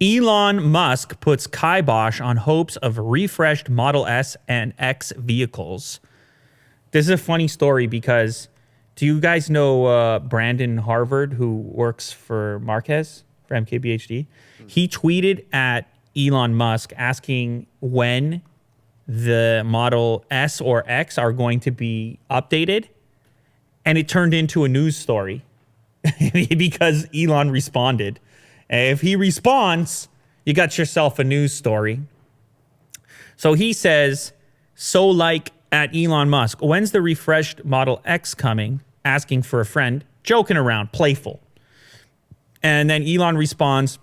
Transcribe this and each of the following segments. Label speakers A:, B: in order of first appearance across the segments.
A: Elon Musk puts kibosh on hopes of refreshed Model S and X vehicles. This is a funny story because do you guys know Brandon Harvard, who works for Marquez for MKBHD? He tweeted at Elon Musk asking when the Model S or X are going to be updated. And it turned into a news story because Elon responded. And if he responds, you got yourself a news story. So he says, so like at Elon Musk, when's the refreshed Model X coming? Asking for a friend, joking around, playful. And then Elon responds,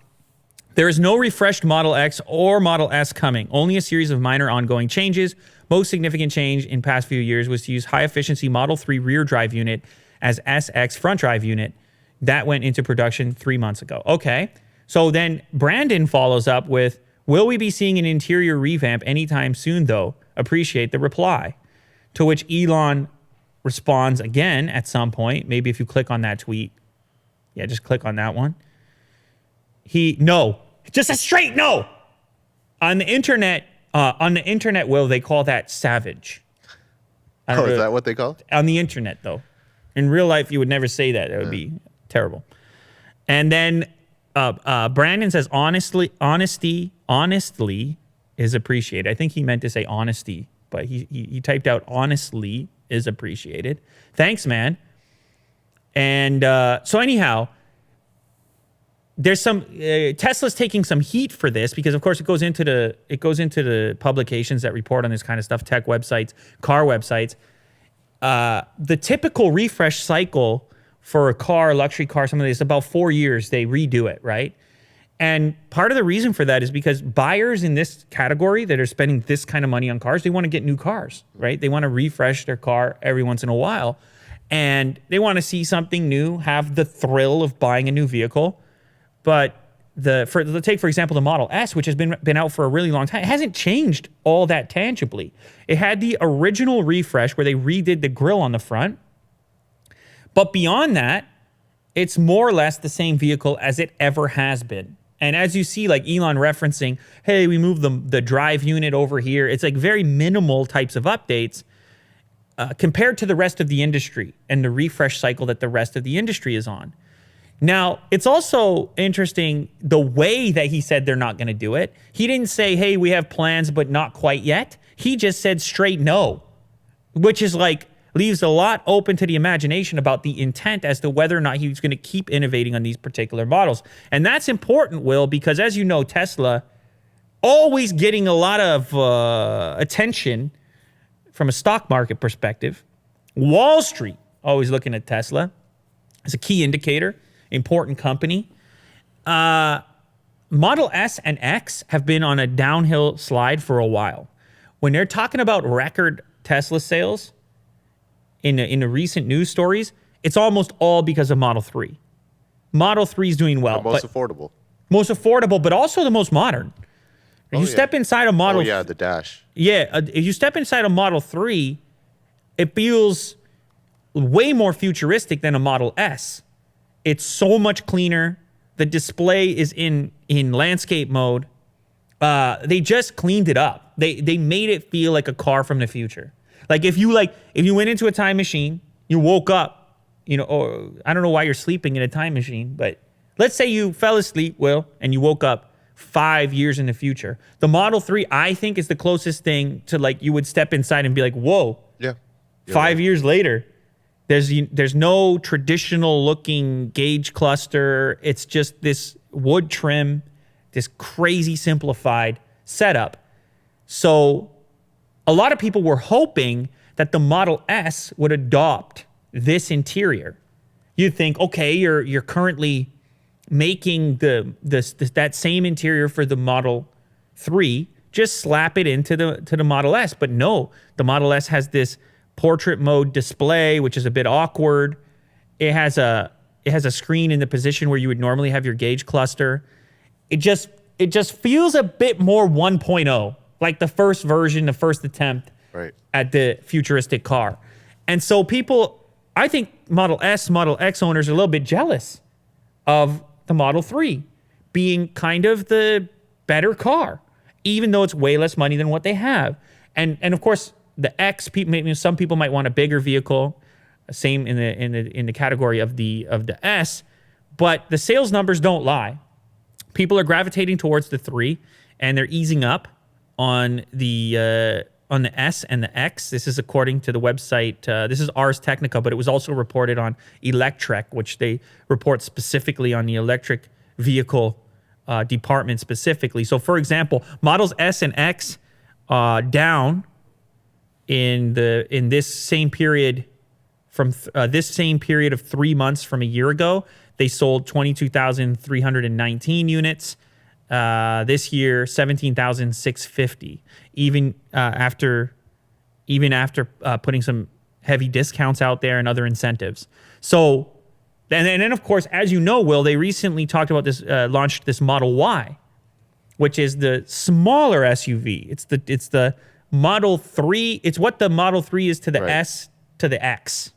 A: there is no refreshed Model X or Model S coming, only a series of minor ongoing changes. Most significant change in past few years was to use high-efficiency Model 3 rear drive unit as SX front drive unit. That went into production 3 months ago. Okay, so then Brandon follows up with, will we be seeing an interior revamp anytime soon, though? Appreciate the reply. To which Elon responds again at some point. Maybe if you click on that tweet. Yeah, just click on that one. No. Just a straight no. On the internet, Will, they call that savage.
B: Oh, is that what they call it?
A: On the internet, though. In real life, you would never say that. That would be terrible. And then Brandon says, honesty is appreciated. I think he meant to say honesty, but he typed out honestly is appreciated. Thanks, man. And so anyhow, there's some Tesla's taking some heat for this because, of course, it goes into the publications that report on this kind of stuff, tech websites, car websites. The typical refresh cycle for a car, luxury car, something like this, about 4 years, they redo it, right? And part of the reason for that is because buyers in this category that are spending this kind of money on cars, they want to get new cars, right? They want to refresh their car every once in a while. And they want to see something new, have the thrill of buying a new vehicle. But take, for example, the Model S, which has been out for a really long time. It hasn't changed all that tangibly. It had the original refresh where they redid the grille on the front. But beyond that, it's more or less the same vehicle as it ever has been. And as you see, like Elon referencing, hey, we moved the drive unit over here. It's like very minimal types of updates compared to the rest of the industry and the refresh cycle that the rest of the industry is on. Now, it's also interesting the way that he said they're not going to do it. He didn't say, hey, we have plans, but not quite yet. He just said straight no, which is like leaves a lot open to the imagination about the intent as to whether or not he's going to keep innovating on these particular models. And that's important, Will, because as you know, Tesla always getting a lot of attention from a stock market perspective. Wall Street always looking at Tesla as a key indicator. Important company. Model S and X have been on a downhill slide for a while. When they're talking about record Tesla sales in the recent news stories, it's almost all because of Model 3. Model 3 is doing well.
B: The most affordable.
A: Most affordable, but also the most modern. If you step inside a Model...
B: Oh, yeah, the dash.
A: Yeah, if you step inside a Model 3, it feels way more futuristic than a Model S. It's so much cleaner. The display is in landscape mode. They just cleaned it up. They made it feel like a car from the future. Like if you went into a time machine, you woke up, or I don't know why you're sleeping in a time machine, but let's say you fell asleep, Will, and you woke up 5 years in the future. The Model 3, I think, is the closest thing to like you would step inside and be like, whoa.
B: Yeah.
A: 5 years later. There's no traditional looking gauge cluster. It's just this wood trim, this crazy simplified setup. So a lot of people were hoping that the Model S would adopt this interior. You'd think, okay, you're currently making that same interior for the Model 3, just slap it into the Model S. But no, the Model S has this portrait mode display, which is a bit awkward. It has a screen in the position where you would normally have your gauge cluster. It just feels a bit more 1.0, like the first version, the first attempt at the futuristic car. And so I think Model S, Model X owners are a little bit jealous of the Model 3 being kind of the better car, even though it's way less money than what they have. And of course, the X, maybe some people might want a bigger vehicle, same in the category of the S, but the sales numbers don't lie. People are gravitating towards the 3, and they're easing up on the S and the X. This is according to the website. This is Ars Technica, but it was also reported on Electrek, which they report specifically on the electric vehicle department specifically. So, for example, models S and X down in this same period from this same period of 3 months from a year ago. They sold 22,319 units. This year, 17,650. Even after putting some heavy discounts out there and other incentives. So, and then of course, as you know, Will, they recently talked about this, launched this Model Y, which is the smaller SUV. It's the Model 3. It's what the Model 3 is to the S to the X.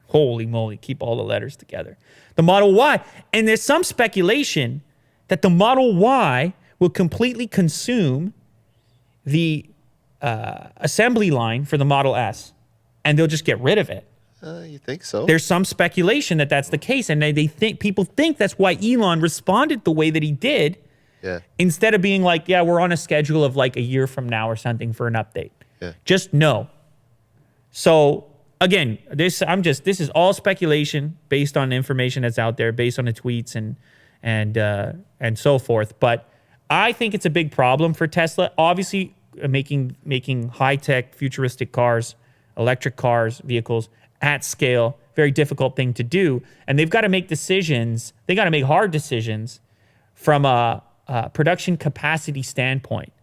A: Holy moly, keep all the letters together. The Model Y. And there's some speculation that the Model Y will completely consume the assembly line for the Model S, and they'll just get rid of it.
B: You think so?
A: There's some speculation that that's the case, and people think that's why Elon responded the way that he did.
B: Yeah.
A: Instead of being like, yeah, we're on a schedule of like a year from now or something for an update.
B: Yeah.
A: Just no. So again, this is all speculation based on information that's out there, based on the tweets and so forth. But I think it's a big problem for Tesla. Obviously, making high-tech, futuristic cars, electric cars, vehicles at scale, very difficult thing to do. And they've got to make decisions. They got to make hard decisions from a production capacity standpoint.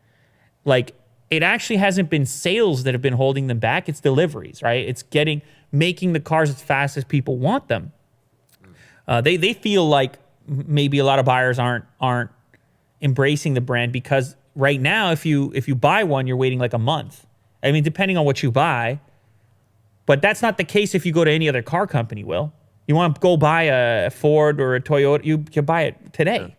A: Like, it actually hasn't been sales that have been holding them back. It's deliveries, right? It's making the cars as fast as people want them. They feel like maybe a lot of buyers aren't embracing the brand because right now, if you buy one, you're waiting like a month. I mean, depending on what you buy, but that's not the case if you go to any other car company, Will. You want to go buy a Ford or a Toyota, you can buy it today. Yeah.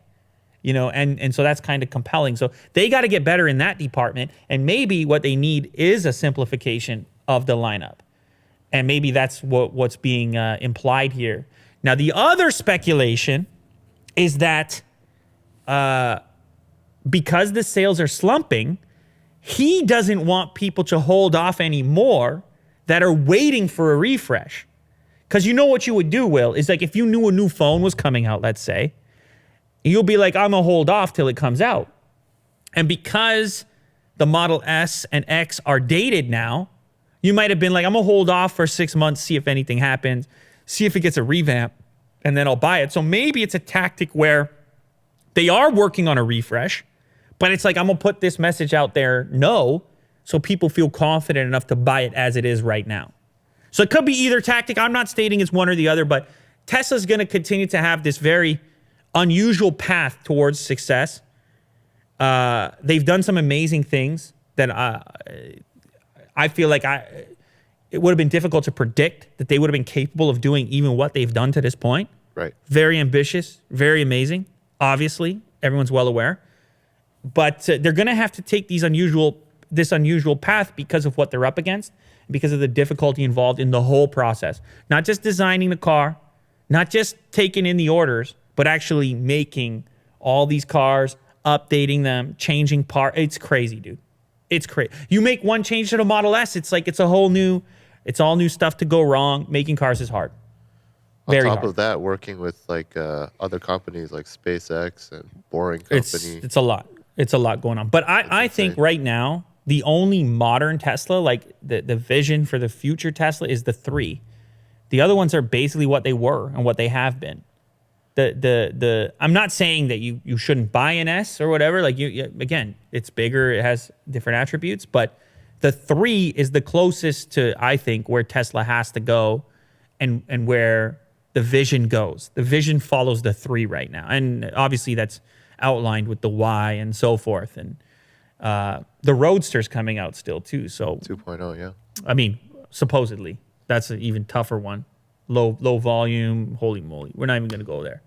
A: You know, and so that's kind of compelling. So they got to get better in that department. And maybe what they need is a simplification of the lineup. And maybe that's what's being implied here. Now, the other speculation is that because the sales are slumping, he doesn't want people to hold off anymore that are waiting for a refresh. Because you know what you would do, Will, is like if you knew a new phone was coming out, let's say, you'll be like, I'm going to hold off till it comes out. And because the Model S and X are dated now, you might have been like, I'm going to hold off for 6 months, see if anything happens, see if it gets a revamp, and then I'll buy it. So maybe it's a tactic where they are working on a refresh, but it's like, I'm going to put this message out there, no, so people feel confident enough to buy it as it is right now. So it could be either tactic. I'm not stating it's one or the other, but Tesla's going to continue to have this very unusual path towards success. They've done some amazing things that I feel like it would have been difficult to predict that they would have been capable of doing even what they've done to this point.
B: Right.
A: Very ambitious, very amazing. Obviously, everyone's well aware. But they're going to have to take this unusual path because of what they're up against, because of the difficulty involved in the whole process. Not just designing the car, not just taking in the orders, but actually making all these cars, updating them, changing parts. It's crazy, dude. It's crazy. You make one change to the Model S, it's like it's all new stuff to go wrong. Making cars is hard. Very
B: On top
A: hard.
B: of that, working with like other companies like SpaceX and Boring Company.
A: It's a lot. It's a lot going on. But I think right now, the only modern Tesla, like the vision for the future Tesla is the 3. The other ones are basically what they were and what they have been. I'm not saying that you shouldn't buy an S or whatever. Like again, it's bigger, it has different attributes, but the 3 is the closest to, I think, where Tesla has to go and where the vision goes. The vision follows the 3 right now. And obviously that's outlined with the Y and so forth. And the Roadster's coming out still too. So
B: 2.0, yeah.
A: I mean, supposedly that's an even tougher one. Low volume. Holy moly. We're not even going to go there.